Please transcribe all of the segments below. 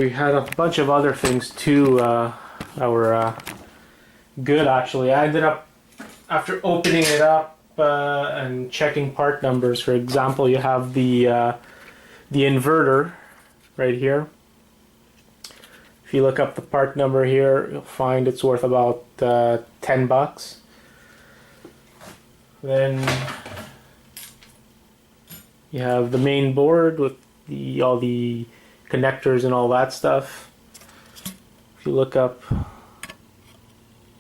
We had a bunch of other things too that were good actually. I ended up, after opening it up and checking part numbers, for example, you have the inverter right here. If you look up the part number here, you'll find it's worth about 10 bucks. Then you have the main board with all the connectors and all that stuff. If you look up,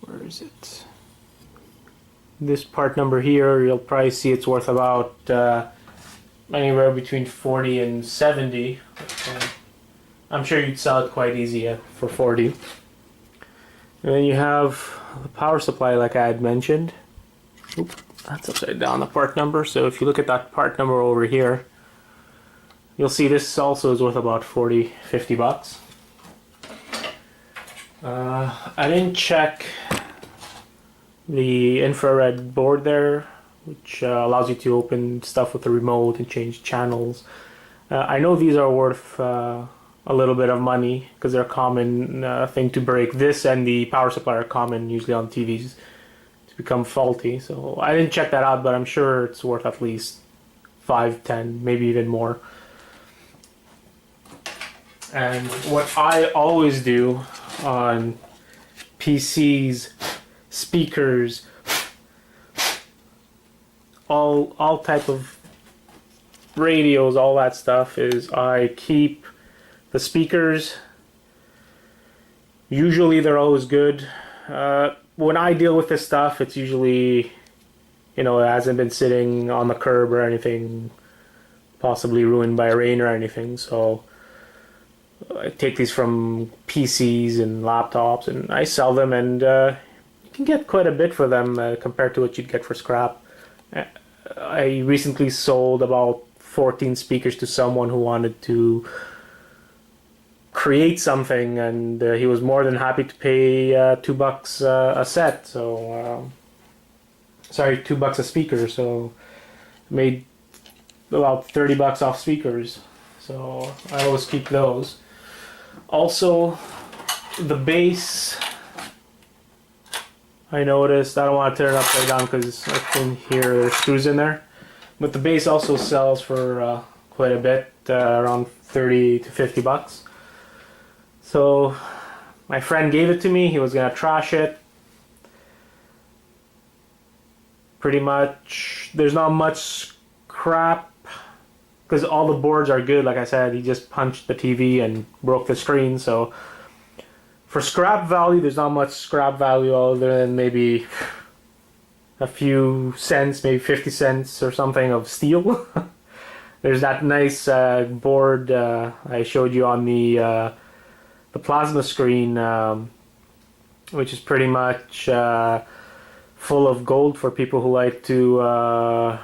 where is it? This part number here, you'll probably see it's worth about anywhere between 40 and 70. I'm sure you'd sell it quite easy for 40. And then you have the power supply, like I had mentioned. Oop, that's upside down, the part number. So if you look at that part number over here, you'll see this also is worth about 40, 50 bucks. I didn't check the infrared board there, which allows you to open stuff with the remote and change channels. I know these are worth a little bit of money because they're a common thing to break. This and the power supply are common usually on TVs to become faulty. So I didn't check that out, but I'm sure it's worth at least 5, 10, maybe even more. And what I always do on PCs, speakers, all type of radios, all that stuff, is I keep the speakers. Usually they're always good. When I deal with this stuff, it's usually, it hasn't been sitting on the curb or anything, possibly ruined by rain or anything. So I take these from PCs and laptops and I sell them, and you can get quite a bit for them compared to what you'd get for scrap. I recently sold about 14 speakers to someone who wanted to create something, and he was more than happy to pay $2 a set. So sorry, $2 a speaker. So made about 30 bucks off speakers. So I always keep those. Also, the bass, I noticed, I don't want to turn it upside down because I can hear there's screws in there, but the bass also sells for quite a bit, around 30 to 50 bucks. So my friend gave it to me. He was gonna trash it. Pretty much there's not much scrap because all the boards are good. Like I said, he just punched the TV and broke the screen. So for scrap value, there's not much scrap value other than maybe a few cents, maybe 50 cents or something of steel. There's that nice board I showed you on the plasma screen, which is pretty much full of gold for people who like to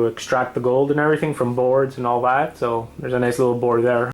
extract the gold and everything from boards and all that. So there's a nice little board there.